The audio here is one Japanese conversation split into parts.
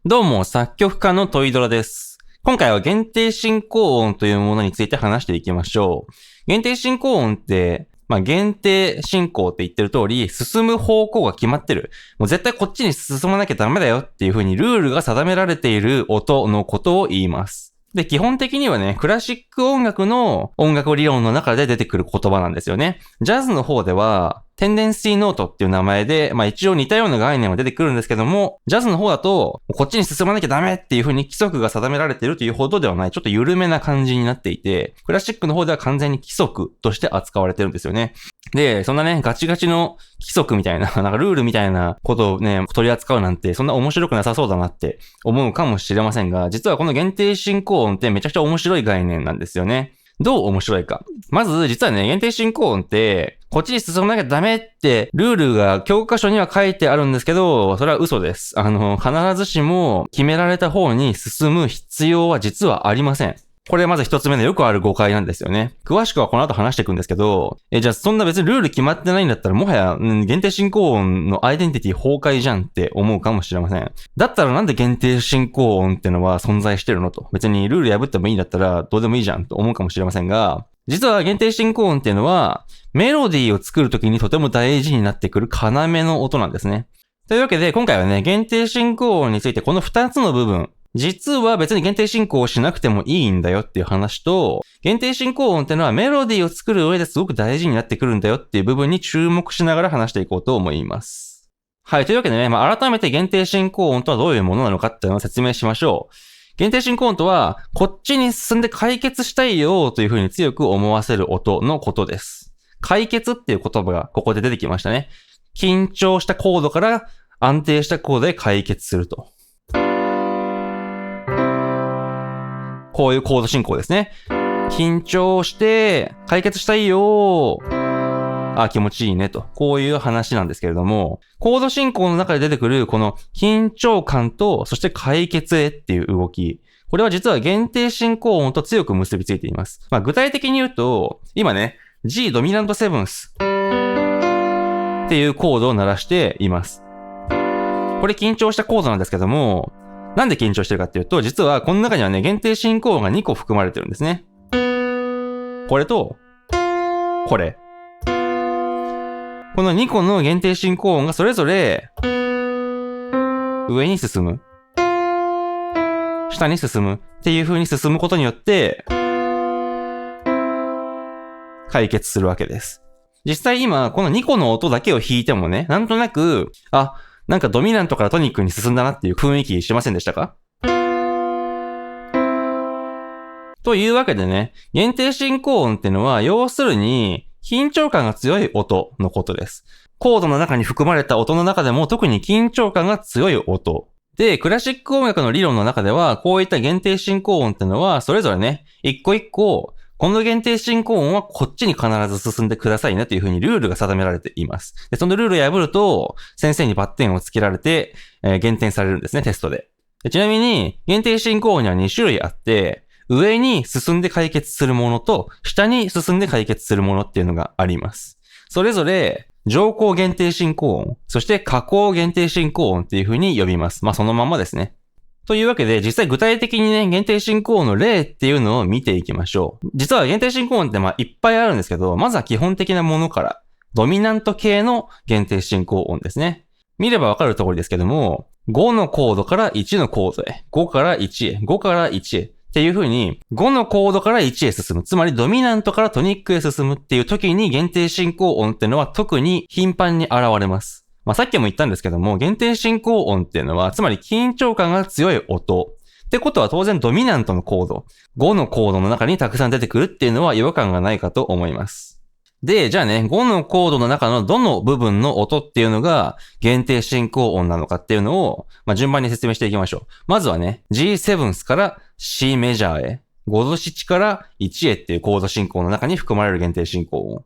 どうも、作曲家のトイドラです。今回は限定進行音というものについて話していきましょう。限定進行音って、限定進行って言ってる通り、進む方向が決まってる。もう絶対こっちに進まなきゃダメだよっていう風にルールが定められている音のことを言います。で、基本的にはね、クラシック音楽の音楽理論の中で出てくる言葉なんですよね。ジャズの方では、テンデンシーノートっていう名前で、一応似たような概念は出てくるんですけども、ジャズの方だと、こっちに進まなきゃダメっていう風に規則が定められているというほどではない、ちょっと緩めな感じになっていて、クラシックの方では完全に規則として扱われてるんですよね。で、そんなね、ガチガチの規則みたいな、なんかルールみたいなことをね、取り扱うなんて、そんな面白くなさそうだなって思うかもしれませんが、実はこの限定進行音ってめちゃくちゃ面白い概念なんですよね。どう面白いか。まず、実はね、限定進行音って、こっちに進まなきゃダメって、ルールが教科書には書いてあるんですけど、それは嘘です。必ずしも決められた方に進む必要は実はありません。これまず一つ目のよくある誤解なんですよね。詳しくはこの後話していくんですけど、じゃあそんな別にルール決まってないんだったらもはや、限定進行音のアイデンティティ崩壊じゃんって思うかもしれません。だったらなんで限定進行音ってのは存在してるのと。別にルール破ってもいいんだったらどうでもいいじゃんと思うかもしれませんが、実は限定進行音っていうのは、メロディーを作るときにとても大事になってくる要の音なんですね。というわけで今回はね、限定進行音についてこの2つの部分、実は別に限定進行をしなくてもいいんだよっていう話と、限定進行音ってのはメロディーを作る上ですごく大事になってくるんだよっていう部分に注目しながら話していこうと思います。はい、というわけでね、改めて限定進行音とはどういうものなのかっていうのを説明しましょう。限定進行音とは、こっちに進んで解決したいよというふうに強く思わせる音のことです。解決っていう言葉がここで出てきましたね。緊張したコードから安定したコードで解決すると。こういうコード進行ですね。緊張して解決したいよー。気持ちいいねと。こういう話なんですけれども、コード進行の中で出てくるこの緊張感と、そして解決へっていう動き。これは実は限定進行音と強く結びついています。具体的に言うと、今ね、G ドミナントセブンスっていうコードを鳴らしています。これ緊張したコードなんですけども、なんで緊張してるかっていうと、実はこの中にはね、限定進行音が2個含まれてるんですね。これと、これ。この2個の限定進行音がそれぞれ、上に進む。下に進む。っていう風に進むことによって、解決するわけです。実際今、この2個の音だけを弾いてもね、なんとなく、なんかドミナントからトニックに進んだなっていう雰囲気しませんでしたか？というわけでね、限定進行音ってのは、要するに、緊張感が強い音のことです。コードの中に含まれた音の中でも特に緊張感が強い音。で、クラシック音楽の理論の中では、こういった限定進行音ってのは、それぞれね、一個一個、この限定進行音はこっちに必ず進んでくださいねというふうにルールが定められています。で、そのルールを破ると、先生にバッテンをつけられて、減点されるんですね、テストで。ちなみに、限定進行音には2種類あって、上に進んで解決するものと、下に進んで解決するものっていうのがあります。それぞれ、上行限定進行音、そして下行限定進行音っていう風に呼びます。そのまんまですね。というわけで、実際具体的にね、限定進行音の例っていうのを見ていきましょう。実は限定進行音っていっぱいあるんですけど、まずは基本的なものから、ドミナント系の限定進行音ですね。見ればわかる通りですけども、5のコードから1のコードへ、5から1へ、5から1へ、っていう風に、5のコードから1へ進む。つまりドミナントからトニックへ進むっていう時に限定進行音ってのは特に頻繁に現れます。さっきも言ったんですけども、限定進行音っていうのは、つまり緊張感が強い音。ってことは当然ドミナントのコード、5のコードの中にたくさん出てくるっていうのは違和感がないかと思います。で、じゃあね、5のコードの中のどの部分の音っていうのが限定進行音なのかっていうのを、順番に説明していきましょう。まずはね、G7 から C メジャーへ、5度7から1へっていうコード進行の中に含まれる限定進行音。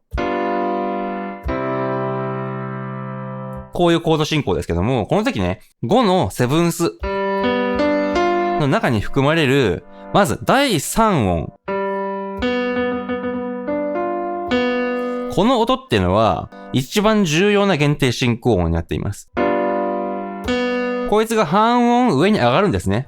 こういうコード進行ですけども、この時ね、5のセブンスの中に含まれる、まず第3音。この音っていうのは、一番重要な限定進行音になっています。こいつが半音上に上がるんですね。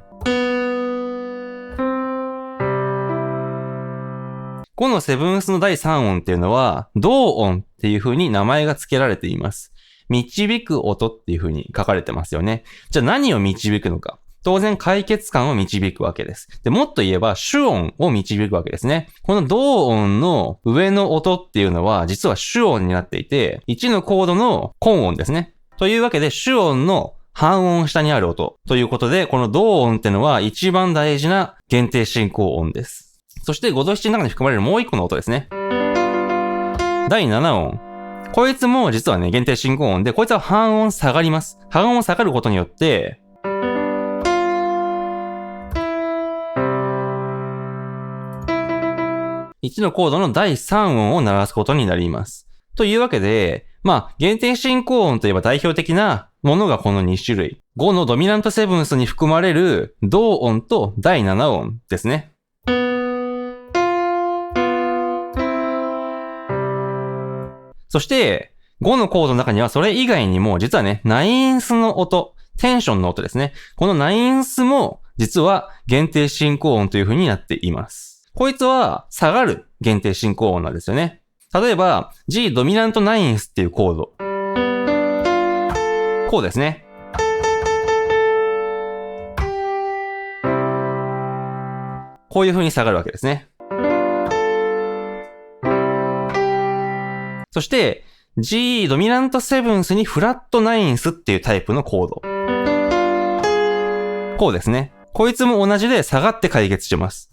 5のセブンスの第3音っていうのは、同音っていう風に名前が付けられています。導く音っていう風に書かれてますよね。じゃあ何を導くのか。当然解決感を導くわけです。で、もっと言えば主音を導くわけですね。この同音の上の音っていうのは実は主音になっていて、1のコードの根音ですね。というわけで主音の半音下にある音ということで、この同音ってのは一番大事な限定進行音です。そして5度7の中に含まれるもう一個の音ですね。第7音。こいつも実はね、限定進行音で、こいつは半音下がります。半音下がることによって、1のコードの第3音を鳴らすことになります。というわけで、限定進行音といえば代表的なものがこの2種類。5のドミナントセブンスに含まれる同音と第7音ですね。そして、5のコードの中にはそれ以外にも実はね、ナインスの音、テンションの音ですね。このナインスも実は限定進行音という風になっています。こいつは下がる限定進行音なんですよね。例えば G ドミナントナインスっていうコード。こうですね。こういう風に下がるわけですね。そして、G ドミナントセブンスにフラットナインスっていうタイプのコード。こうですね。こいつも同じで下がって解決します。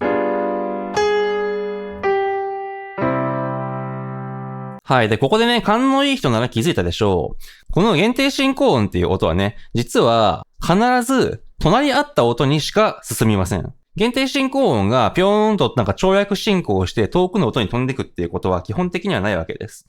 はい。で、ここでね、勘のいい人なら気づいたでしょう。この限定進行音っていう音はね、実は必ず隣り合った音にしか進みません。限定進行音がぴょーんと跳躍進行をして遠くの音に飛んでくっていうことは基本的にはないわけです。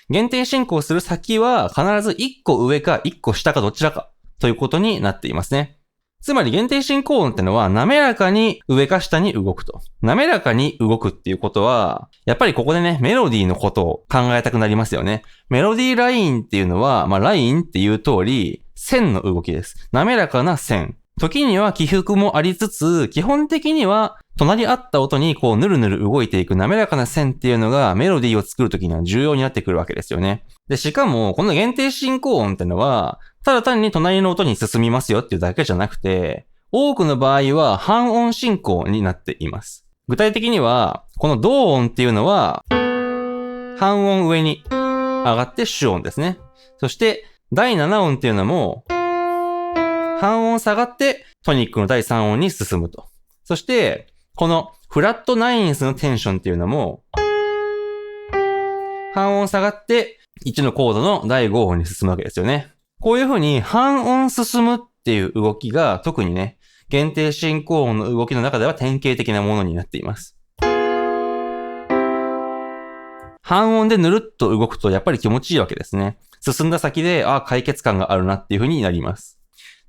限定進行する先は必ず1個上か1個下かどちらかということになっていますね。つまり限定進行音ってのは滑らかに上か下に動くと。滑らかに動くっていうことは、やっぱりここでね、メロディーのことを考えたくなりますよね。メロディーラインっていうのは、ラインっていう通り、線の動きです。滑らかな線。時には起伏もありつつ、基本的には隣り合った音にぬるぬる動いていく滑らかな線っていうのがメロディーを作るときには重要になってくるわけですよね。で、しかもこの限定進行音ってのは、ただ単に隣の音に進みますよっていうだけじゃなくて、多くの場合は半音進行になっています。具体的には、この同音っていうのは、半音上に上がって主音ですね。そして、第7音っていうのも、半音下がってトニックの第3音に進むと。そして、このフラットナインスのテンションっていうのも、半音下がって1のコードの第5音に進むわけですよね。こういう風に半音進むっていう動きが特にね、限定進行音の動きの中では典型的なものになっています。半音でぬるっと動くとやっぱり気持ちいいわけですね。進んだ先で、解決感があるなっていう風になります。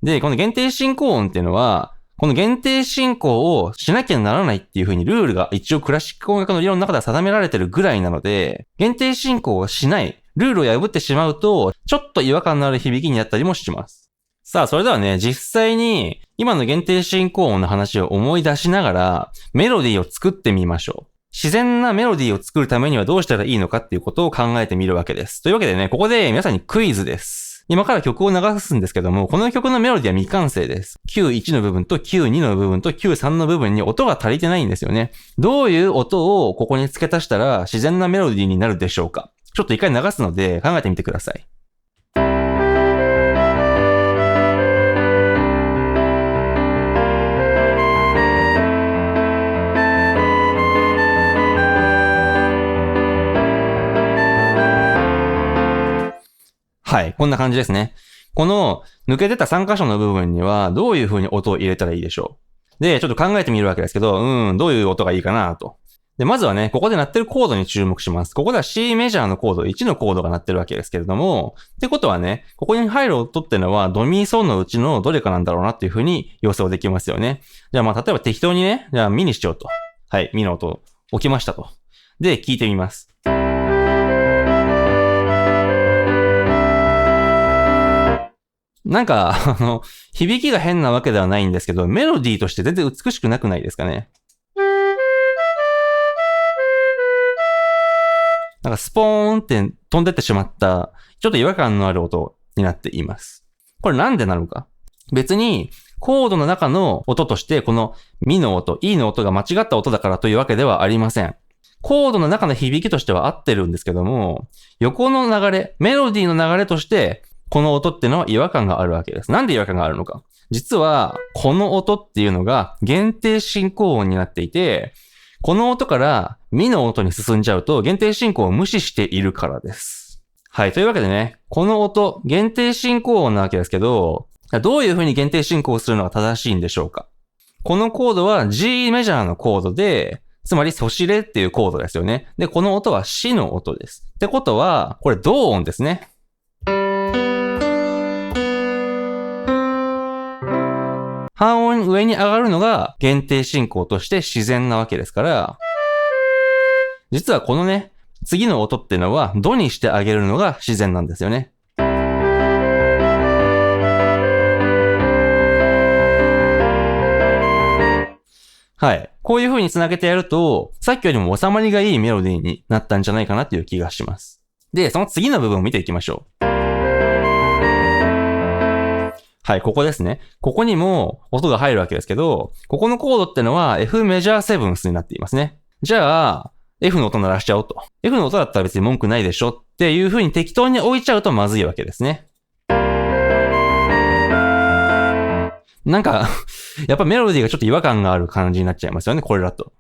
で、この限定進行音っていうのは、この限定進行をしなきゃならないっていう風にルールが一応クラシック音楽の理論の中では定められてるぐらいなので、限定進行をしない、ルールを破ってしまうと、ちょっと違和感のある響きになったりもします。さあ、それではね、実際に今の限定進行音の話を思い出しながら、メロディーを作ってみましょう。自然なメロディーを作るためにはどうしたらいいのかっていうことを考えてみるわけです。というわけでね、ここで皆さんにクイズです。今から曲を流すんですけども、この曲のメロディーは未完成です。Q1 の部分と Q2 の部分と Q3 の部分に音が足りてないんですよね。どういう音をここに付け足したら自然なメロディーになるでしょうか？ちょっと一回流すので考えてみてください。はい、こんな感じですね。この抜けてた3箇所の部分にはどういう風に音を入れたらいいでしょう。で、ちょっと考えてみるわけですけど、どういう音がいいかなと。で、まずはね、ここで鳴ってるコードに注目します。ここでは C メジャーのコード、1のコードが鳴ってるわけですけれども、ってことはね、ここに入る音ってのはドミソのうちのどれかなんだろうなっていう風に予想できますよね。じゃあ例えば適当にね、じゃあミにしようと。はい、ミの音置きましたと。で、聞いてみます。なんか、響きが変なわけではないんですけど、メロディーとして全然美しくなくないですかね。なんかスポーンって飛んでってしまった、ちょっと違和感のある音になっています。これなんでなのか。別に、コードの中の音として、このミの音、イの音が間違った音だからというわけではありません。コードの中の響きとしては合ってるんですけども、横の流れ、メロディーの流れとして、この音っていうのは違和感があるわけです。なんで違和感があるのか。実は、この音っていうのが限定進行音になっていて、この音からミの音に進んじゃうと限定進行を無視しているからです。はい。というわけでね、この音、限定進行音なわけですけど、どういう風に限定進行するのが正しいんでしょうか。このコードは G メジャーのコードで、つまりソシレっていうコードですよね。で、この音はシの音です。ってことは、これ同音ですね。半音上に上がるのが限定進行として自然なわけですから、実はこのね、次の音っていうのはドにしてあげるのが自然なんですよね。はい。こういう風に繋げてやると、さっきよりも収まりがいいメロディーになったんじゃないかなっていう気がします。で、その次の部分を見ていきましょう。はい、ここですね。ここにも音が入るわけですけど、ここのコードってのは F メジャーセブンスになっていますね。じゃあ、F の音鳴らしちゃおうと。F の音だったら別に文句ないでしょっていう風に適当に置いちゃうとまずいわけですね。なんかやっぱメロディーがちょっと違和感がある感じになっちゃいますよね、これだと。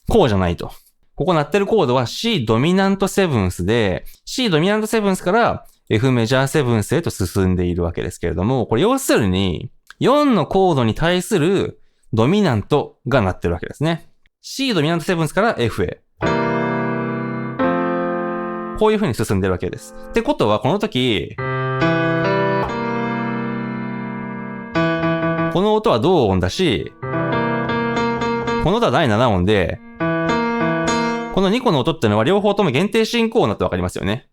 こうじゃないと。ここ鳴ってるコードは C ドミナントセブンスで、C ドミナントセブンスから F メジャーセブンスへと進んでいるわけですけれども、これ要するに4のコードに対するドミナントが鳴ってるわけですね。C ドミナントセブンスから F へ。こういう風に進んでるわけです。ってことはこの時、この音は同音だし、この音は第7音で、この2個の音っていうのは両方とも限定進行音だってわかりますよね。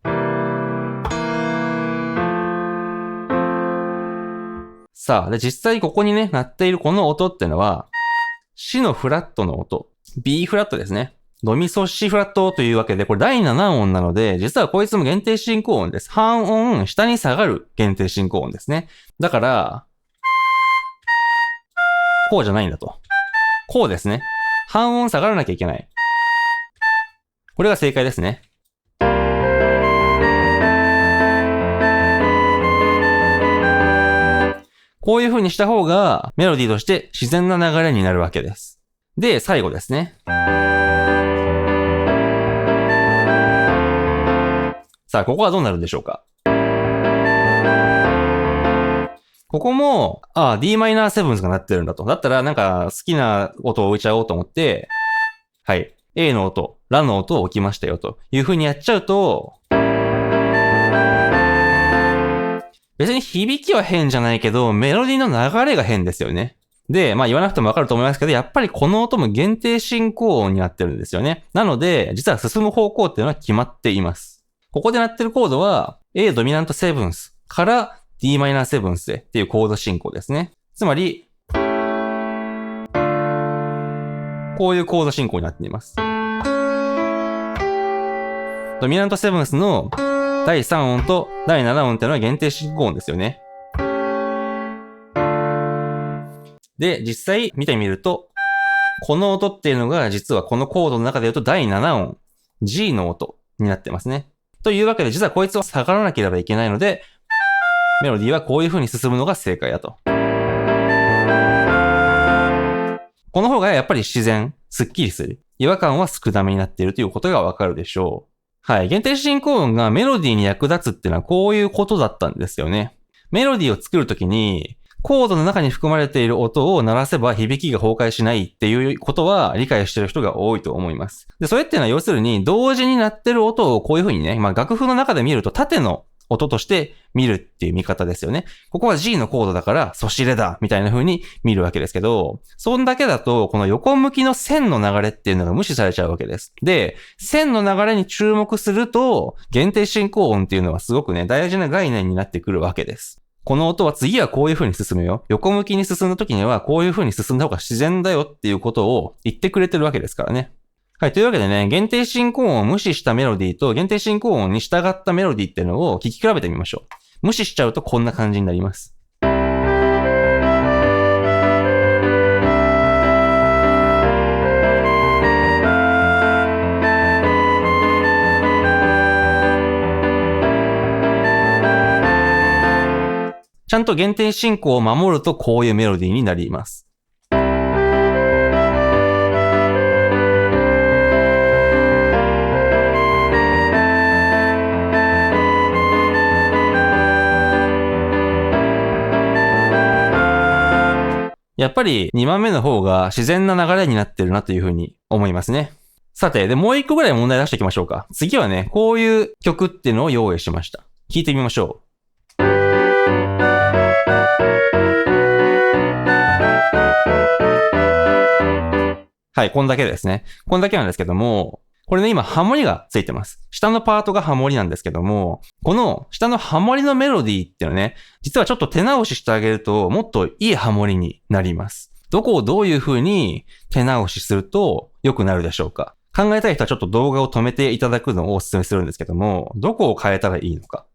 さあ、で実際ここにね、鳴っているこの音っていうのは、シのフラットの音、B フラットですね。ドミソシフラットというわけで、これ第7音なので、実はこいつも限定進行音です。半音下に下がる限定進行音ですね。だから、こうじゃないんだと。こうですね。半音下がらなきゃいけない。これが正解ですね。こういう風にした方がメロディーとして自然な流れになるわけです。で、最後ですね。さあ、ここはどうなるんでしょうか。ここも、Dm7 が鳴ってるんだと。だったらなんか好きな音を置いちゃおうと思って、はい。A の音、ラの音を置きましたよという風にやっちゃうと、別に響きは変じゃないけど、メロディーの流れが変ですよね。で、言わなくてもわかると思いますけど、やっぱりこの音も限定進行音になってるんですよね。なので、実は進む方向っていうのは決まっています。ここで鳴ってるコードは、A ドミナントセブンスから Dm セブンスへっていうコード進行ですね。つまり、こういうコード進行になっています。ドミナントセブンスの第3音と第7音っていうのは限定進行音ですよね。で、実際見てみると、この音っていうのが実はこのコードの中で言うと第7音、G の音になってますね。というわけで実はこいつは下がらなければいけないので、メロディーはこういう風に進むのが正解だと。この方がやっぱり自然、スッキリする。違和感は少なめになっているということがわかるでしょう。はい。限定進行音がメロディーに役立つっていうのはこういうことだったんですよね。メロディーを作るときに、コードの中に含まれている音を鳴らせば響きが崩壊しないっていうことは理解している人が多いと思います。で、それっていうのは要するに同時に鳴ってる音をこういう風にね、楽譜の中で見ると縦の音として見るっていう見方ですよね。ここは G のコードだからソシレだみたいな風に見るわけですけど、そんだけだとこの横向きの線の流れっていうのが無視されちゃうわけです。で、線の流れに注目すると限定進行音っていうのはすごくね、大事な概念になってくるわけです。この音は次はこういう風に進むよ。横向きに進んだ時にはこういう風に進んだ方が自然だよっていうことを言ってくれてるわけですからね。はい。というわけでね、限定進行音を無視したメロディーと限定進行音に従ったメロディーっていうのを聞き比べてみましょう。無視しちゃうとこんな感じになります。ちゃんと限定進行を守るとこういうメロディーになります。やっぱり2番目の方が自然な流れになってるなというふうに思いますね。さて、で、もう一個ぐらい問題出していきましょうか。次はね、こういう曲っていうのを用意しました。聞いてみましょう。はい、こんだけですね。こんだけなんですけども、これね、今、ハモリがついてます。下のパートがハモリなんですけども、この下のハモリのメロディーっていうのはね、実はちょっと手直ししてあげると、もっといいハモリになります。どこをどういう風に手直しすると良くなるでしょうか。考えたい人はちょっと動画を止めていただくのをお勧めするんですけども、どこを変えたらいいのか。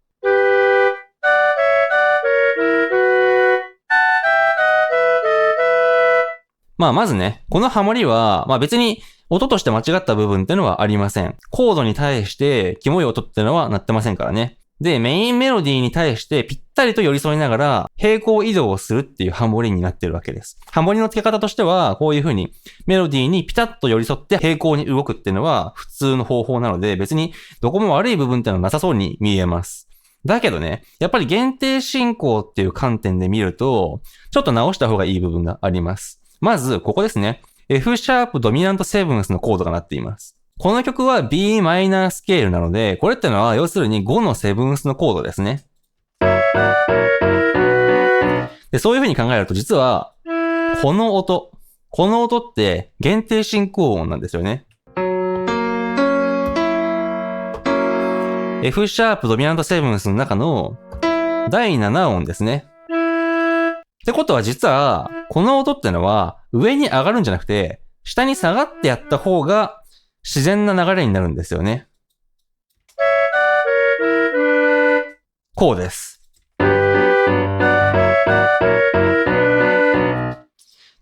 まずね、このハモリは、別に音として間違った部分ってのはありません。コードに対してキモい音ってのは鳴ってませんからね。で、メインメロディーに対してぴったりと寄り添いながら平行移動をするっていうハモリになってるわけです。ハモリの付け方としては、こういう風にメロディーにピタッと寄り添って平行に動くっていうのは普通の方法なので、別にどこも悪い部分ってのはなさそうに見えます。だけどね、やっぱり限定進行っていう観点で見ると、ちょっと直した方がいい部分があります。まず、ここですね。F シャープドミナントセブンスのコードがなっています。この曲は b マイナースケールなので、これってのは要するに5のセブンスのコードですね。で、そういう風に考えると実は、この音って限定進行音なんですよね。F シャープドミナントセブンスの中の第7音ですね。ってことは実は、この音ってのは上に上がるんじゃなくて、下に下がってやった方が自然な流れになるんですよね。こうです。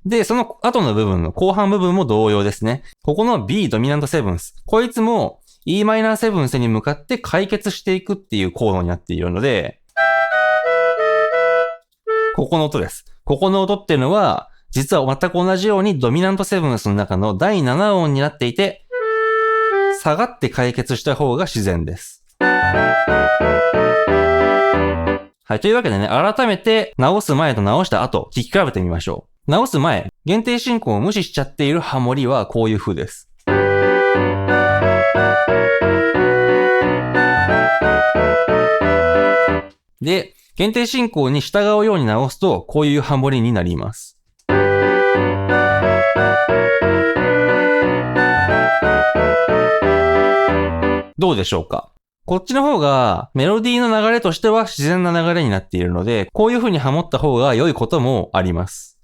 で、その後の部分の後半部分も同様ですね。ここの B ドミナントセブンス。こいつも E マイナーセブンスに向かって解決していくっていうコードになっているので、ここの音です。ここの音っていうのは、実は全く同じようにドミナントセブンスの中の第7音になっていて、下がって解決した方が自然です。はい。というわけでね、改めて直す前と直した後、聞き比べてみましょう。直す前、限定進行を無視しちゃっているハモリはこういう風です。で、限定進行に従うように直すと、こういうハモリになります。どうでしょうか？こっちの方がメロディーの流れとしては自然な流れになっているので、こういう風にハモった方が良いこともあります。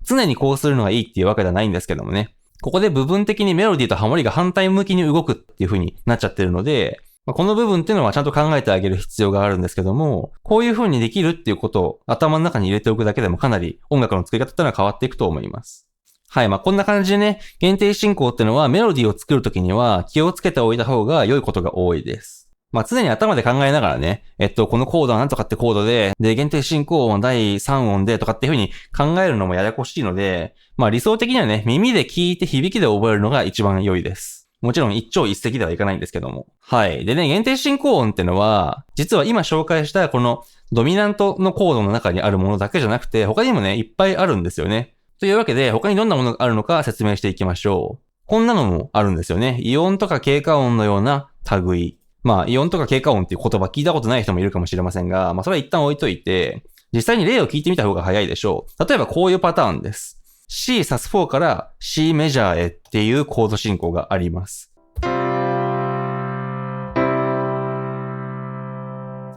常にこうするのがいいっていうわけではないんですけどもね。ここで部分的にメロディーとハモリが反対向きに動くっていう風になっちゃってるので、この部分っていうのはちゃんと考えてあげる必要があるんですけども、こういう風にできるっていうことを頭の中に入れておくだけでもかなり音楽の作り方っていうのは変わっていくと思います。はい。こんな感じでね、限定進行っていうのはメロディーを作るときには気をつけておいた方が良いことが多いです。常に頭で考えながらね、このコードはなんとかってコードで、限定進行音第3音でとかっていう風に考えるのもややこしいので、理想的にはね、耳で聞いて響きで覚えるのが一番良いです。もちろん一朝一夕ではいかないんですけども。はい。でね、限定進行音ってのは、実は今紹介したこのドミナントのコードの中にあるものだけじゃなくて、他にもね、いっぱいあるんですよね。というわけで、他にどんなものがあるのか説明していきましょう。こんなのもあるんですよね。異音とか経過音のような類。まあ、イオンとか経過音っていう言葉聞いたことない人もいるかもしれませんが、まあ、それは一旦置いといて、実際に例を聞いてみた方が早いでしょう。例えばこういうパターンです。C サス4から C メジャーへっていうコード進行があります。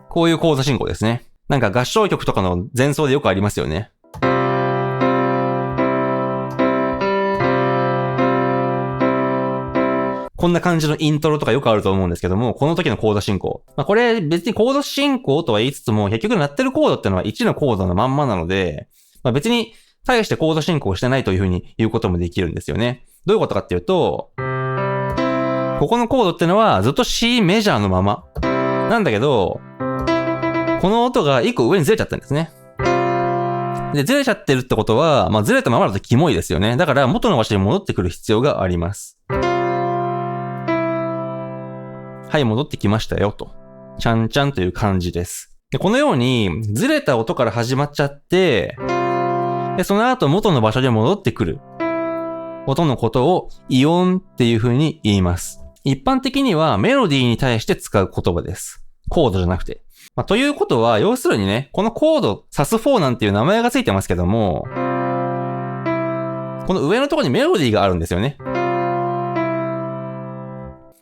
こういうコード進行ですね。なんか合唱曲とかの前奏でよくありますよね。こんな感じのイントロとかよくあると思うんですけども、この時のコード進行。まあ、これ別にコード進行とは言いつつも、結局鳴ってるコードってのは1のコードのまんまなので、まあ、別に対してコード進行してないというふうに言うこともできるんですよね。どういうことかっていうと、ここのコードってのはずっと C メジャーのまま。なんだけど、この音が1個上にずれちゃったんですね。で、ずれちゃってるってことは、まあ、ずれたままだとキモいですよね。だから元の場所に戻ってくる必要があります。はい、戻ってきましたよ、と。ちゃんちゃんという感じです。で、このように、ずれた音から始まっちゃって、で、その後元の場所に戻ってくる音のことをイオンっていう風に言います。一般的にはメロディーに対して使う言葉です。コードじゃなくて。まあ、ということは、要するにね、このコード、SAS4 なんていう名前がついてますけども、この上のところにメロディーがあるんですよね。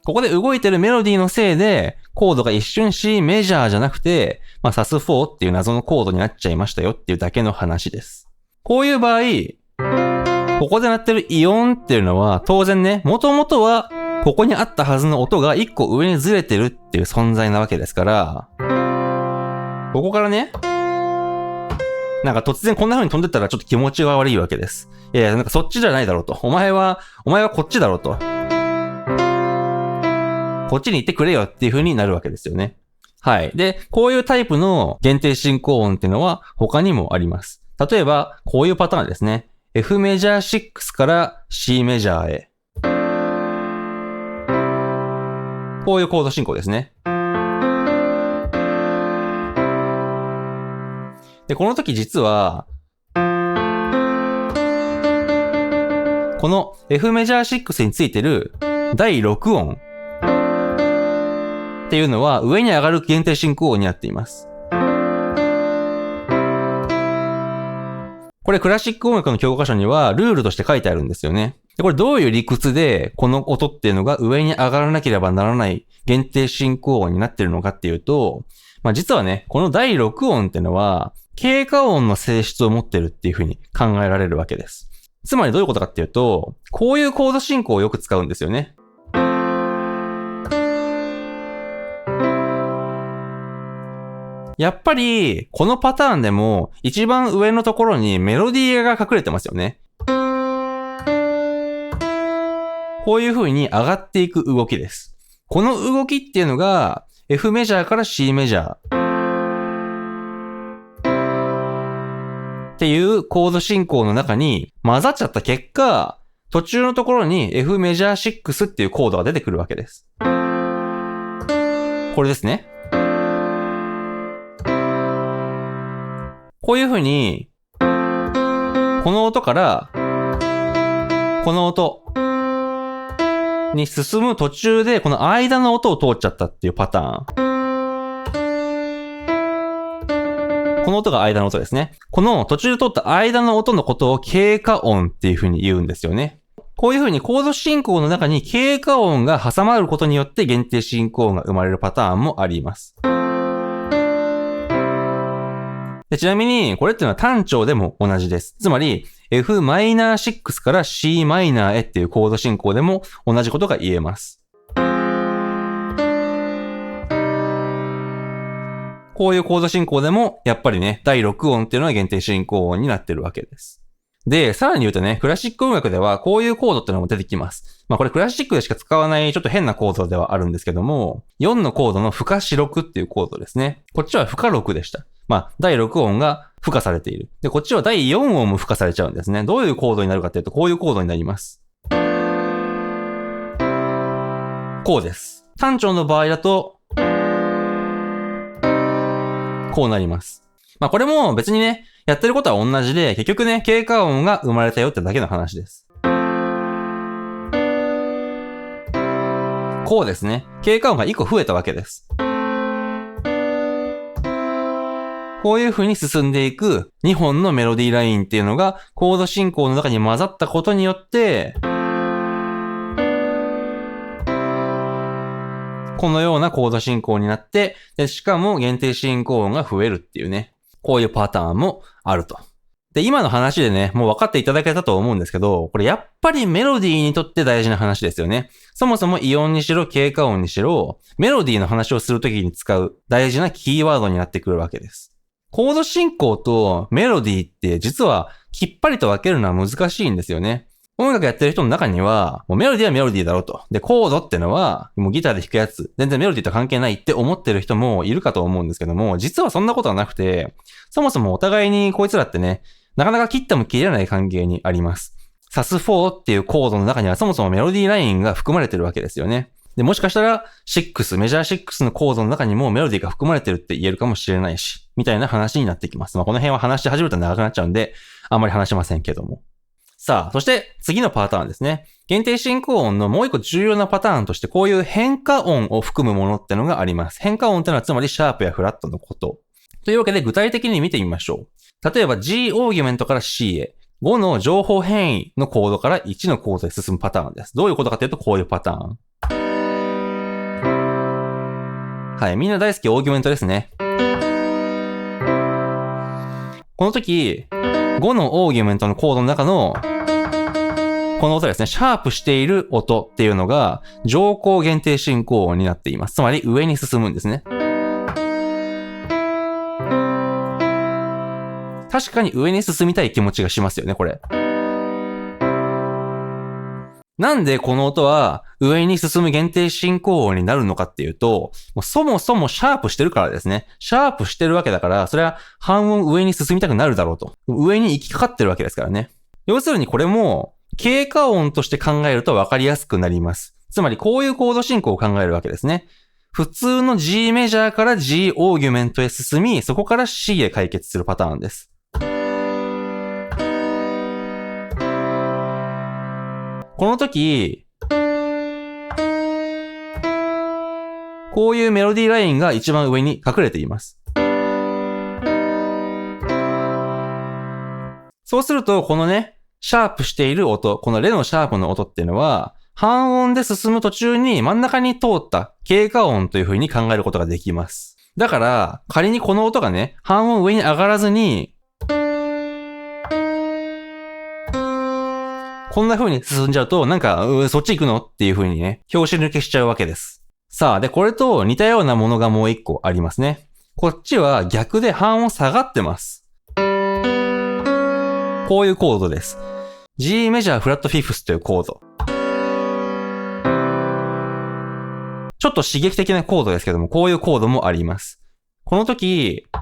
ここで動いてるメロディーのせいで、コードが一瞬 C メジャーじゃなくて、まあ、SAS4 っていう謎のコードになっちゃいましたよっていうだけの話です。こういう場合、ここで鳴ってるイオンっていうのは、当然ね、元々は、ここにあったはずの音が一個上にずれてるっていう存在なわけですから、ここからね、なんか突然こんな風に飛んでったらちょっと気持ちが悪いわけです。いやいや、なんかそっちじゃないだろうと。お前はこっちだろうと。こっちに行ってくれよっていう風になるわけですよね。はい。で、こういうタイプの限定進行音っていうのは他にもあります。例えば、こういうパターンですね。F メジャー6から C メジャーへ。こういうコード進行ですね。で、この時実は、この F メジャー6についてる第6音っていうのは上に上がる限定進行音になっています。これクラシック音楽の教科書にはルールとして書いてあるんですよね。で、これどういう理屈でこの音っていうのが上に上がらなければならない限定進行音になっているのかっていうと、まあ実はね、この第6音っていうのは経過音の性質を持ってるっていうふうに考えられるわけです。つまりどういうことかっていうと、こういうコード進行をよく使うんですよね。やっぱり、このパターンでも一番上のところにメロディーが隠れてますよね。こういう風に上がっていく動きです。この動きっていうのが F メジャーから C メジャーっていうコード進行の中に混ざっちゃった結果、途中のところに F メジャー6っていうコードが出てくるわけです。これですね。こういう風に、この音から、この音に進む途中で、この間の音を通っちゃったっていうパターン。この音が間の音ですね。この途中で通った間の音のことを経過音っていう風に言うんですよね。こういう風にコード進行の中に経過音が挟まることによって限定進行音が生まれるパターンもあります。で、ちなみに、これっていうのは単調でも同じです。つまり、F-6 から C マイナーへっていうコード進行でも同じことが言えます。こういうコード進行でも、やっぱりね、第6音っていうのは限定進行音になってるわけです。で、さらに言うとね、クラシック音楽ではこういうコードっていうのも出てきます。まあこれクラシックでしか使わないちょっと変なコードではあるんですけども、4のコードの負荷四6っていうコードですね。こっちは負荷6でした。まあ第6音が付加されている。で、こっちは第4音も付加されちゃうんですね。どういうコードになるかっていうと、こういうコードになります。こうです。単調の場合だと、こうなります。まあこれも別にね、やってることは同じで、結局ね、経過音が生まれたよってだけの話です。こうですね。経過音が1個増えたわけです。こういう風に進んでいく2本のメロディーラインっていうのがコード進行の中に混ざったことによって、このようなコード進行になって、でしかも限定進行音が増えるっていうね、こういうパターンもあると。で、今の話でね、もう分かっていただけたと思うんですけど、これやっぱりメロディーにとって大事な話ですよね。そもそもイオンにしろ経過音にしろ、メロディーの話をするときに使う大事なキーワードになってくるわけです。コード進行とメロディーって実はきっぱりと分けるのは難しいんですよね。音楽やってる人の中には、もうメロディーはメロディーだろうと。で、コードってのは、もうギターで弾くやつ、全然メロディーと関係ないって思ってる人もいるかと思うんですけども、実はそんなことはなくて、そもそもお互いにこいつらってね、なかなか切っても切れない関係にあります。SAS4 っていうコードの中にはそもそもメロディーラインが含まれてるわけですよね。で、もしかしたら6、メジャー6のコードの中にもメロディーが含まれてるって言えるかもしれないし、みたいな話になってきます。まあ、この辺は話し始めたら長くなっちゃうんで、あんまり話しませんけども。さあ、そして次のパターンですね。限定進行音のもう一個重要なパターンとしてこういう変化音を含むものってのがあります。変化音ってのはつまりシャープやフラットのこと。というわけで具体的に見てみましょう。例えば G オーギュメントから C へ。5の情報変異のコードから1のコードへ進むパターンです。どういうことかというとこういうパターン。はい、みんな大好きオーギュメントですね。この時、5のオーギュメントのコードの中のこの音ですね、シャープしている音っていうのが上行限定進行音になっています。つまり上に進むんですね。確かに上に進みたい気持ちがしますよね、これ。なんでこの音は上に進む限定進行音になるのかっていうと、もうそもそもシャープしてるからですね。シャープしてるわけだから、それは半音上に進みたくなるだろうと。上に行きかかってるわけですからね。要するにこれも経過音として考えると分かりやすくなります。つまりこういうコード進行を考えるわけですね。普通の G メジャーから G オーギュメントへ進み、そこから C へ解決するパターンです。この時、こういうメロディーラインが一番上に隠れています。そうすると、このね、シャープしている音、このレのシャープの音っていうのは、半音で進む途中に真ん中に通った経過音という風に考えることができます。だから、仮にこの音がね、半音上に上がらずに、こんな風に進んじゃうと、なんか、そっち行くのっていう風にね、拍子抜けしちゃうわけです。さあ、で、これと似たようなものがもう一個ありますね。こっちは逆で半音下がってます。こういうコードです。G メジャーフラットフィフスというコード。ちょっと刺激的なコードですけども、こういうコードもあります。この時、こ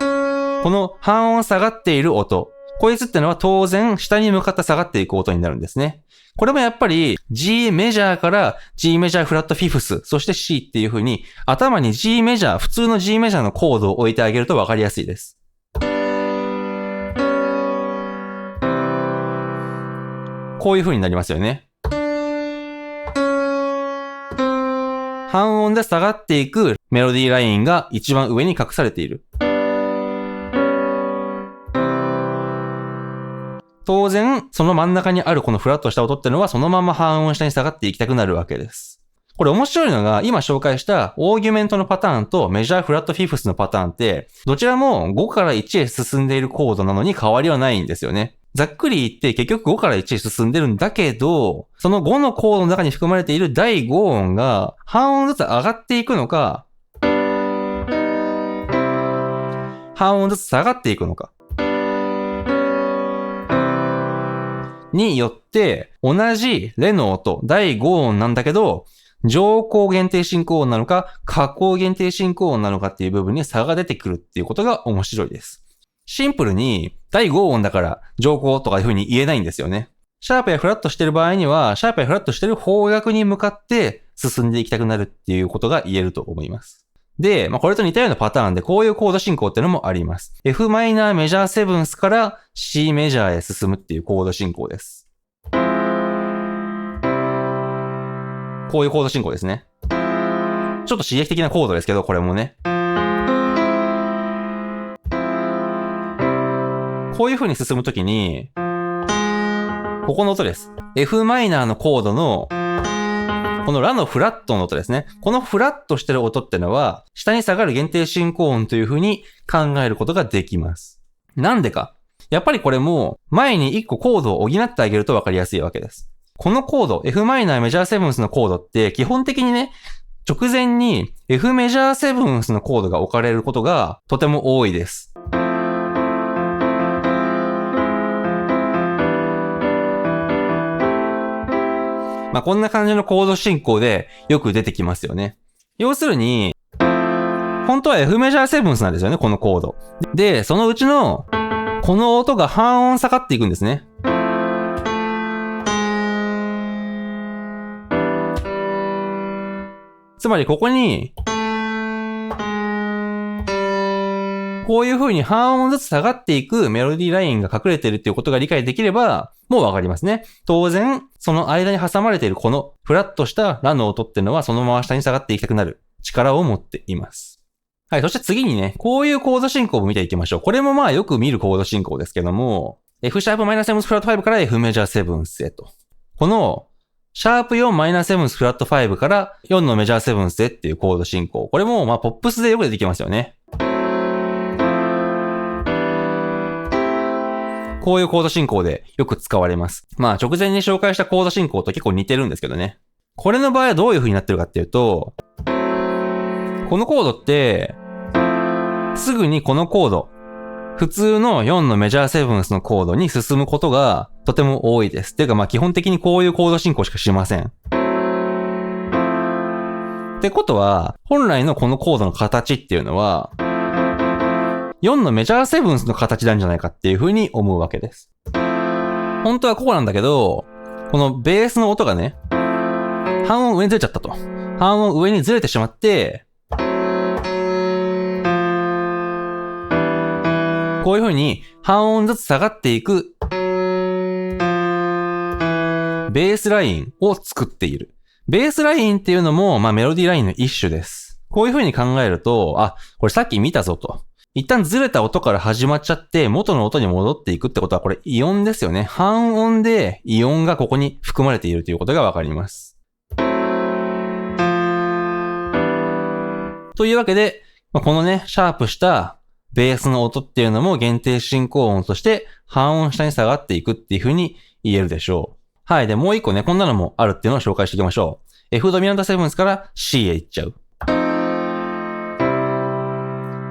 の半音下がっている音。こいつってのは当然下に向かって下がっていく音になるんですね。これもやっぱり G メジャーから G メジャーフラットフィフス、そして C っていう風に頭に G メジャー、普通の G メジャーのコードを置いてあげると分かりやすいです。こういう風になりますよね。半音で下がっていくメロディーラインが一番上に隠されている。当然、その真ん中にあるこのフラットした音ってのはそのまま半音下に下がっていきたくなるわけです。これ面白いのが、今紹介したオーギュメントのパターンとメジャーフラットフィフスのパターンって、どちらも5から1へ進んでいるコードなのに変わりはないんですよね。ざっくり言って結局5から1へ進んでるんだけど、その5のコードの中に含まれている第5音が半音ずつ上がっていくのか、半音ずつ下がっていくのか。によって、同じレの音、第5音なんだけど、上行限定進行音なのか、下行限定進行音なのかっていう部分に差が出てくるっていうことが面白いです。シンプルに、第5音だから上行とかいう風に言えないんですよね。シャープやフラットしてる場合には、シャープやフラットしてる方角に向かって進んでいきたくなるっていうことが言えると思います。で、これと似たようなパターンでこういうコード進行っていうのもあります。F マイナーメジャーセブンスから C メジャーへ進むっていうコード進行です。こういうコード進行ですね。ちょっと刺激的なコードですけど、これもね。こういう風に進むときに、ここの音です。F マイナーのコードの、このラのフラットの音ですね。このフラットしてる音ってのは、下に下がる限定進行音という風に考えることができます。なんでか。やっぱりこれも、前に1個コードを補ってあげると分かりやすいわけです。このコード、F マイナーメジャーセブンスのコードって、基本的にね、直前に F メジャーセブンスのコードが置かれることがとても多いです。まあ、こんな感じのコード進行でよく出てきますよね。要するに、本当は F メジャーセブンスなんですよね、このコード。で、そのうちの、この音が半音下がっていくんですね。つまりここに、こういう風に半音ずつ下がっていくメロディーラインが隠れてるっていうことが理解できれば、もうわかりますね。当然、その間に挟まれているこのフラッとしたラの音っていうのはそのまま下に下がっていきたくなる力を持っています。はい、そして次にね、こういうコード進行を見ていきましょう。これもまあよく見るコード進行ですけども、F シャープマイナーセブンスフラット5から F メジャーセブンスへと。この、シャープ4マイナーセブンスフラット5から4のメジャーセブンスへっていうコード進行。これもまあポップスでよく出てきますよね。こういうコード進行でよく使われます。まあ直前に紹介したコード進行と結構似てるんですけどね。これの場合はどういう風になってるかっていうと、このコードって、すぐにこのコード、普通の4のメジャーセブンスのコードに進むことがとても多いです。っていうかまあ基本的にこういうコード進行しかしません。ってことは、本来のこのコードの形っていうのは、4のメジャーセブンスの形なんじゃないかっていう風に思うわけです。本当はここなんだけど、このベースの音がね、半音上にずれちゃったと。半音上にずれてしまって、こういう風に半音ずつ下がっていくベースラインを作っている。ベースラインっていうのも、まあメロディーラインの一種です。こういう風に考えると、あ、これさっき見たぞと。一旦ずれた音から始まっちゃって元の音に戻っていくってことはこれイオンですよね。半音でイオンがここに含まれているということがわかります。というわけで、このね、シャープしたベースの音っていうのも限定進行音として半音下に下がっていくっていう風に言えるでしょう。はい。で、もう一個ね、こんなのもあるっていうのを紹介していきましょう。F ドミナントセブンスから C へ行っちゃう。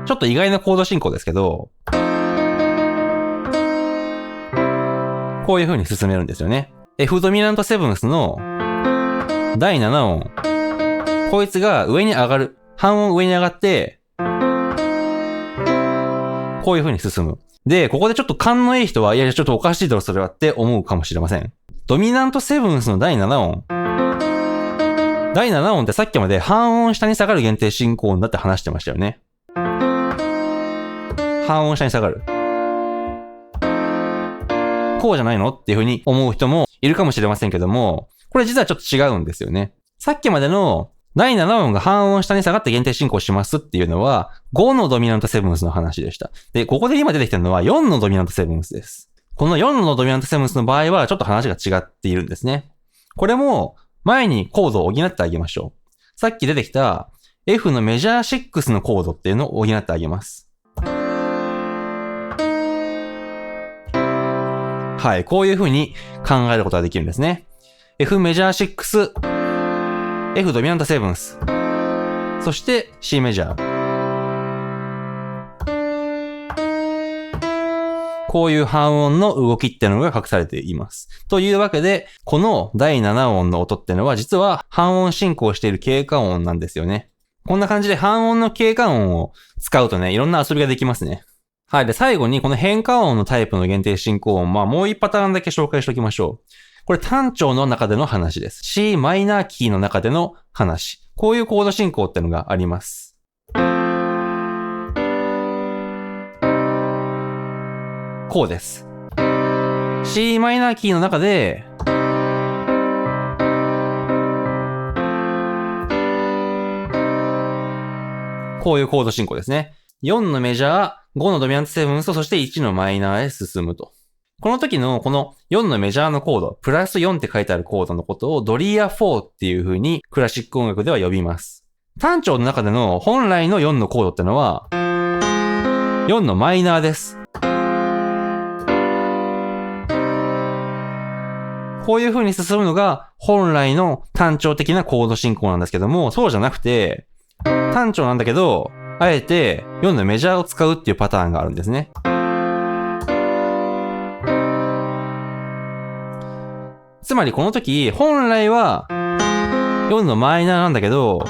ちょっと意外なコード進行ですけど、こういう風に進めるんですよね。F ドミナントセブンスの第7音。こいつが上に上がる。半音上に上がって、こういう風に進む。で、ここでちょっと勘のいい人は、いや、ちょっとおかしいだろ、それはって思うかもしれません。ドミナントセブンスの第7音。第7音ってさっきまで半音下に下がる限定進行音だって話してましたよね。半音下に下がる。こうじゃないのっていう風に思う人もいるかもしれませんけども、これ実はちょっと違うんですよね。さっきまでの第7音が半音下に下がって限定進行しますっていうのは5のドミナントセブンスの話でした。で、ここで今出てきてるのは4のドミナントセブンスです。この4のドミナントセブンスの場合はちょっと話が違っているんですね。これも前にコードを補ってあげましょう。さっき出てきた F のメジャー6のコードっていうのを補ってあげます。はい、こういう風に考えることができるんですね。F メジャー6、F ドミナントセブンス、そして C メジャー。こういう半音の動きってのが隠されています。というわけで、この第7音の音ってのは実は半音進行している経過音なんですよね。こんな感じで半音の経過音を使うとね、いろんな遊びができますね。はい。で、最後にこの変化音のタイプの限定進行音、もう一パターンだけ紹介しておきましょう。これ単調の中での話です。C マイナーキーの中での話。こういうコード進行ってのがあります。こうです。C マイナーキーの中で、こういうコード進行ですね。4のメジャー、5のドミナントセブンスとそして1のマイナーへ進むと。この時のこの4のメジャーのコード、プラス4って書いてあるコードのことをドリア4っていう風にクラシック音楽では呼びます。単調の中での本来の4のコードってのは4のマイナーです。こういう風に進むのが本来の単調的なコード進行なんですけども、そうじゃなくて単調なんだけど、あえて4のメジャーを使うっていうパターンがあるんですね。つまりこの時、本来は4のマイナーなんだけど、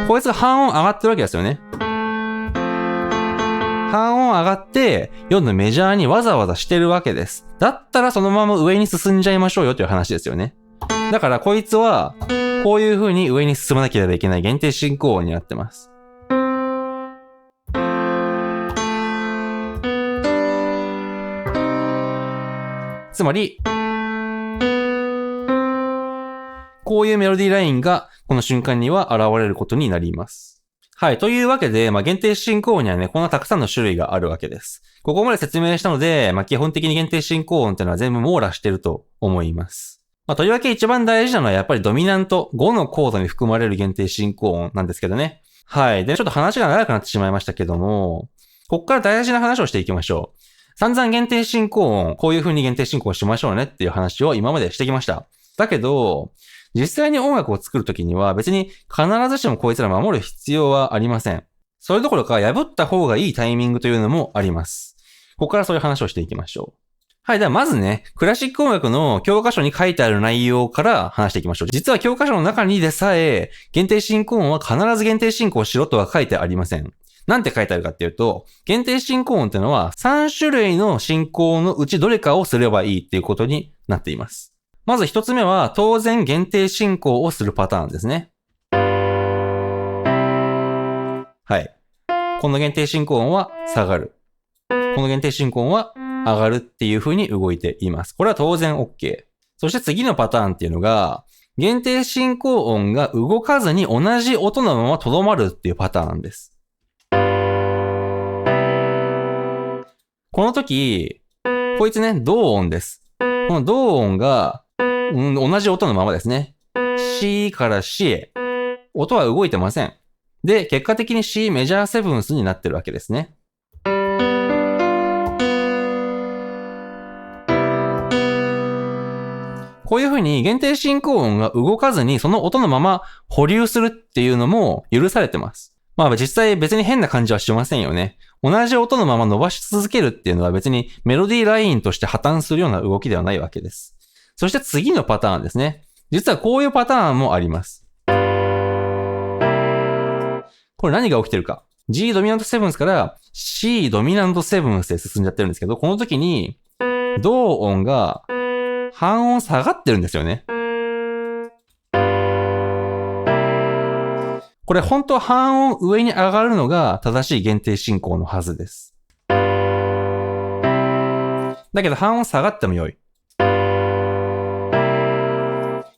こいつが半音上がってるわけですよね。半音上がって4のメジャーにわざわざしてるわけです。だったらそのまま上に進んじゃいましょうよという話ですよね。だからこいつはこういう風に上に進まなければいけない限定進行音になってます。つまりこういうメロディーラインがこの瞬間には現れることになります。はい。というわけで、限定進行音にはね、こんなたくさんの種類があるわけです。ここまで説明したので、基本的に限定進行音っていうのは全部網羅してると思います。とりわけ一番大事なのはやっぱりドミナント5のコードに含まれる限定進行音なんですけどね。はい。で、ちょっと話が長くなってしまいましたけども、こっから大事な話をしていきましょう。散々限定進行音、こういう風に限定進行しましょうねっていう話を今までしてきました。だけど、実際に音楽を作るときには別に必ずしもこいつら守る必要はありません。それどころか破った方がいいタイミングというのもあります。ここからそういう話をしていきましょう。はい。ではまずね、クラシック音楽の教科書に書いてある内容から話していきましょう。実は教科書の中にでさえ、限定進行音は必ず限定進行しろとは書いてありません。なんて書いてあるかっていうと、限定進行音っていうのは3種類の進行のうちどれかをすればいいっていうことになっています。まず一つ目は当然限定進行をするパターンですね。はい。この限定進行音は下がる。この限定進行音は上がるっていう風に動いています。これは当然 OK。そして次のパターンっていうのが、限定進行音が動かずに同じ音のまま留まるっていうパターンです。この時、こいつね、同音です。この同音が、同じ音のままですね。C から C へ。音は動いてません。で、結果的に C メジャーセブンスになってるわけですね。こういう風に限定進行音が動かずにその音のまま保留するっていうのも許されてます。実際別に変な感じはしませんよね。同じ音のまま伸ばし続けるっていうのは別にメロディーラインとして破綻するような動きではないわけです。そして次のパターンですね。実はこういうパターンもあります。これ何が起きてるか。G ドミナントセブンスから C ドミナントセブンスへ進んじゃってるんですけど、この時に同音が半音下がってるんですよね。これ本当は半音上に上がるのが正しい限定進行のはずです。だけど半音下がっても良い。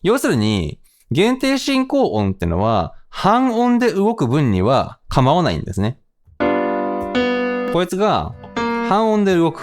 要するに、限定進行音ってのは半音で動く分には構わないんですね。こいつが半音で動く。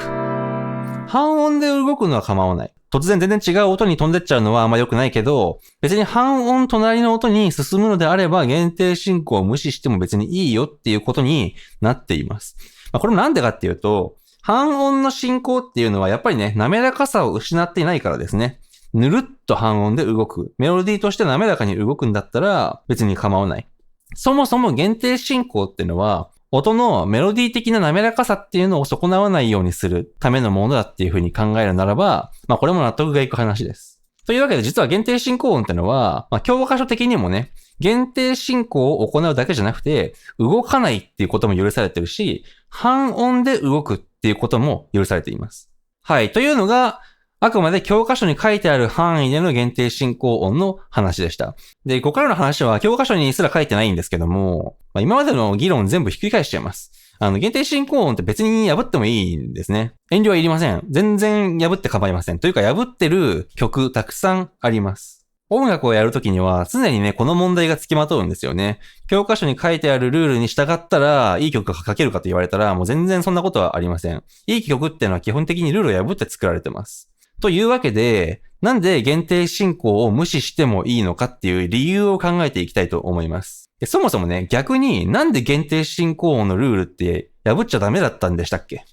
半音で動くのは構わない。突然全然違う音に飛んでっちゃうのはあんま良くないけど、別に半音隣の音に進むのであれば限定進行を無視しても別にいいよっていうことになっています。これもなんでかっていうと、半音の進行っていうのはやっぱりね、滑らかさを失っていないからですね。ぬるっと半音で動く。メロディーとして滑らかに動くんだったら別に構わない。そもそも限定進行っていうのは、音のメロディー的な滑らかさっていうのを損なわないようにするためのものだっていう風に考えるならば、これも納得がいく話です。というわけで実は限定進行音ってのは、教科書的にもね、限定進行を行うだけじゃなくて、動かないっていうことも許されてるし、半音で動くっていうことも許されています。はい。というのが、あくまで教科書に書いてある範囲での限定進行音の話でした。で、ここからの話は教科書にすら書いてないんですけども、今までの議論全部ひっくり返しちゃいます。限定進行音って別に破ってもいいんですね。遠慮はいりません。全然破って構いません。というか破ってる曲たくさんあります。音楽をやるときには常にね、この問題が付きまとうんですよね。教科書に書いてあるルールに従ったら、いい曲が書けるかと言われたら、もう全然そんなことはありません。いい曲っていうのは基本的にルールを破って作られてます。というわけで、なんで限定進行を無視してもいいのかっていう理由を考えていきたいと思います。そもそもね、逆になんで限定進行音のルールって破っちゃダメだったんでしたっけ？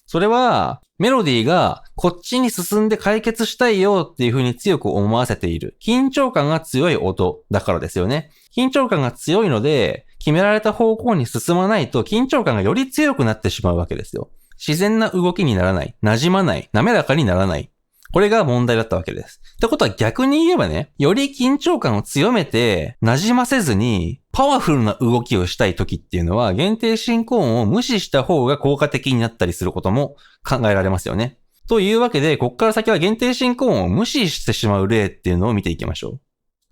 それは、メロディーがこっちに進んで解決したいよっていう風に強く思わせている。緊張感が強い音だからですよね。緊張感が強いので、決められた方向に進まないと緊張感がより強くなってしまうわけですよ。自然な動きにならない、馴染まない、滑らかにならない。これが問題だったわけです。ってことは逆に言えばね、より緊張感を強めて、馴染ませずに、パワフルな動きをしたい時っていうのは、限定進行音を無視した方が効果的になったりすることも考えられますよね。というわけで、こっから先は限定進行音を無視してしまう例っていうのを見ていきましょ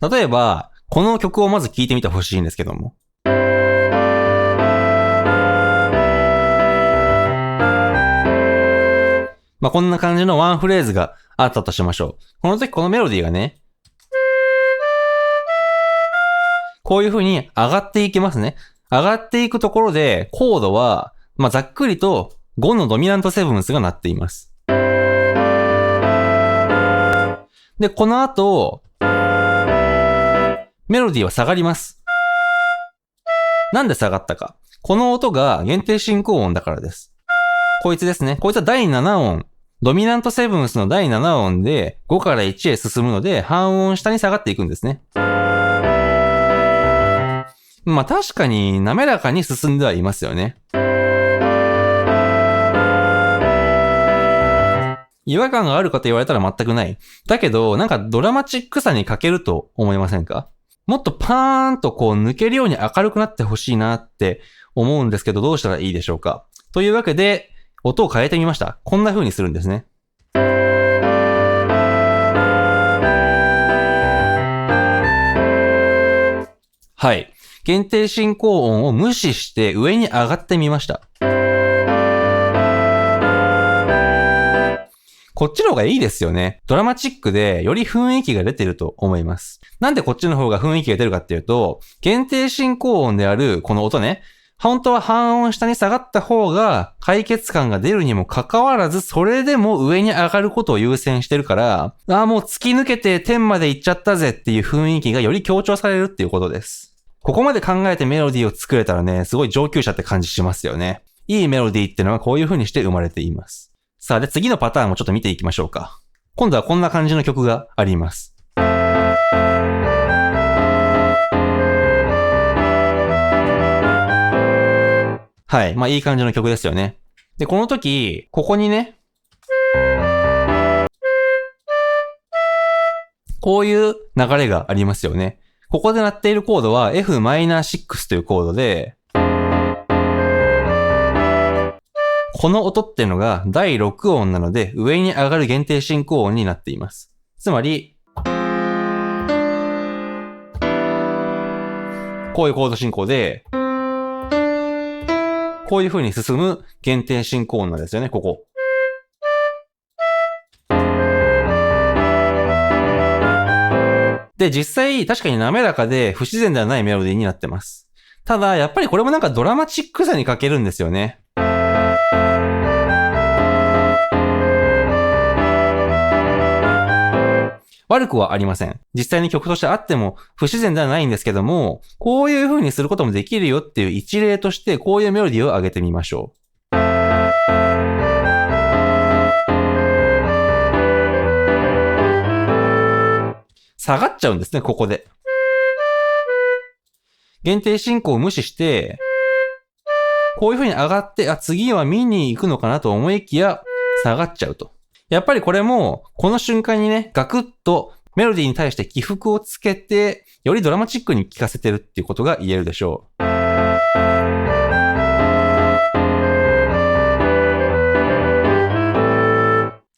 う。例えば、この曲をまず聴いてみてほしいんですけども。こんな感じのワンフレーズがあったとしましょう。この時このメロディーがね、こういう風に上がっていきますね。上がっていくところで、コードは、ざっくりと5のドミナントセブンスが鳴っています。で、この後、メロディーは下がります。なんで下がったか。この音が限定進行音だからです。こいつですね。こいつは第7音。ドミナントセブンスの第7音で5から1へ進むので半音下に下がっていくんですね。確かに滑らかに進んではいますよね。違和感があるかと言われたら全くない。だけど、なんかドラマチックさに欠けると思いませんか？もっとパーンとこう抜けるように明るくなってほしいなって思うんですけど、どうしたらいいでしょうか？というわけで、音を変えてみました。こんな風にするんですね。はい。限定進行音を無視して上に上がってみました。こっちの方がいいですよね。ドラマチックでより雰囲気が出てると思います。なんでこっちの方が雰囲気が出るかっていうと、限定進行音であるこの音ね、本当は半音下に下がった方が解決感が出るにもかかわらず、それでも上に上がることを優先してるから、もう突き抜けて天まで行っちゃったぜっていう雰囲気がより強調されるっていうことです。ここまで考えてメロディーを作れたらね、すごい上級者って感じしますよね。いいメロディーってのはこういう風にして生まれています。さあ、で次のパターンもちょっと見ていきましょうか。今度はこんな感じの曲があります。はい。いい感じの曲ですよね。で、この時、ここにね、こういう流れがありますよね。ここで鳴っているコードは F-6 というコードで、この音っていうのが第6音なので上に上がる限定進行音になっています。つまり、こういうコード進行で、こういう風に進む限定進行音なんですよね、ここ。で、実際確かに滑らかで不自然ではないメロディーになってます。ただ、やっぱりこれもなんかドラマチックさに欠けるんですよね。悪くはありません。実際に曲としてあっても不自然ではないんですけども、こういう風にすることもできるよっていう一例としてこういうメロディーを上げてみましょう。下がっちゃうんですね、ここで。限定進行を無視して、こういう風に上がって、次は見に行くのかなと思いきや、下がっちゃうと。やっぱりこれも、この瞬間にね、ガクッとメロディーに対して起伏をつけて、よりドラマチックに聴かせてるっていうことが言えるでしょう。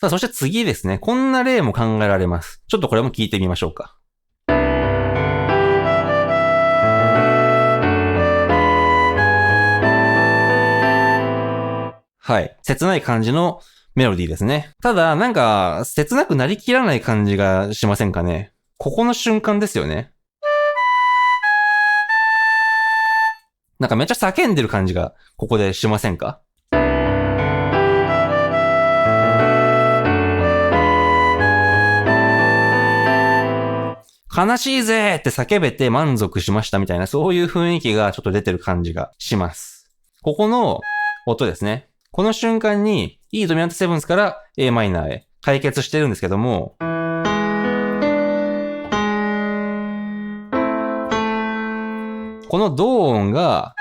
さあ、そして次ですね。こんな例も考えられます。ちょっとこれも聞いてみましょうか。はい。切ない感じのメロディーですね。ただ、なんか、切なくなりきらない感じがしませんかね。ここの瞬間ですよね。なんかめっちゃ叫んでる感じがここでしませんか？悲しいぜって叫べて満足しましたみたいな、そういう雰囲気がちょっと出てる感じがします。ここの音ですね。この瞬間に E ドミナントセブンスから A マイナーへ解決してるんですけども、この同音が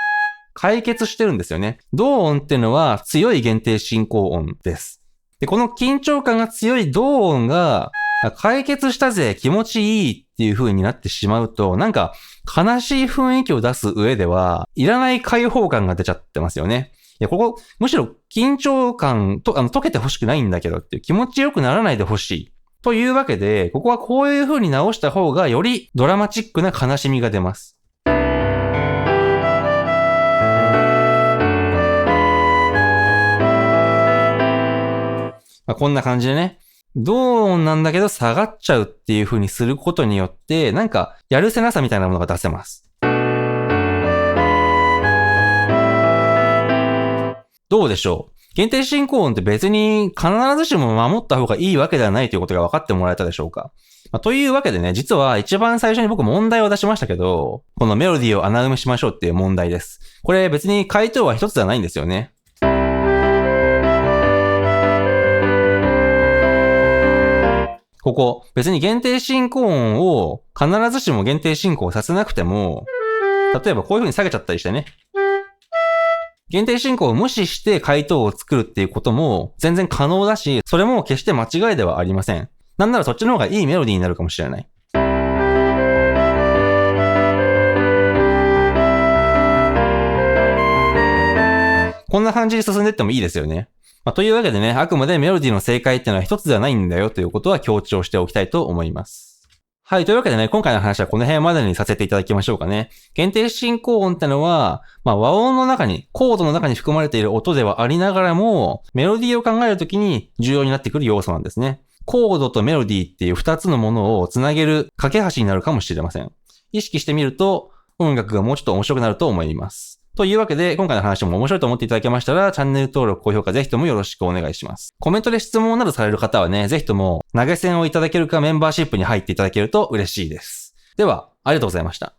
解決してるんですよね。同音っていうのは強い限定進行音です。で、この緊張感が強い同音が解決したぜ、気持ちいいっていう風になってしまうと、なんか悲しい雰囲気を出す上では、いらない解放感が出ちゃってますよね。いや、ここ、むしろ緊張感と、解けてほしくないんだけどっていう気持ちよくならないでほしい。というわけで、ここはこういう風に直した方がよりドラマチックな悲しみが出ます。こんな感じでね、同音なんだけど下がっちゃうっていう風にすることによって、なんかやるせなさみたいなものが出せます。どうでしょう？限定進行音って別に必ずしも守った方がいいわけではないということが分かってもらえたでしょうか？というわけでね、実は一番最初に僕問題を出しましたけど、このメロディーを穴埋めしましょうっていう問題です。これ別に回答は一つではないんですよね。ここ、別に限定進行音を必ずしも限定進行させなくても、例えばこういう風に下げちゃったりしてね。限定進行を無視して回答を作るっていうことも全然可能だし、それも決して間違いではありません。なんならそっちの方がいいメロディーになるかもしれない。こんな感じで進んでいってもいいですよね。というわけでね、あくまでメロディーの正解っていうのは一つではないんだよということは強調しておきたいと思います。はい、というわけでね、今回の話はこの辺までにさせていただきましょうかね。限定進行音ってのは、和音の中に、コードの中に含まれている音ではありながらも、メロディーを考えるときに重要になってくる要素なんですね。コードとメロディーっていう二つのものをつなげる架け橋になるかもしれません。意識してみると、音楽がもうちょっと面白くなると思います。というわけで、今回の話も面白いと思っていただけましたら、チャンネル登録、高評価ぜひともよろしくお願いします。コメントで質問などされる方はね、ぜひとも投げ銭をいただけるかメンバーシップに入っていただけると嬉しいです。では、ありがとうございました。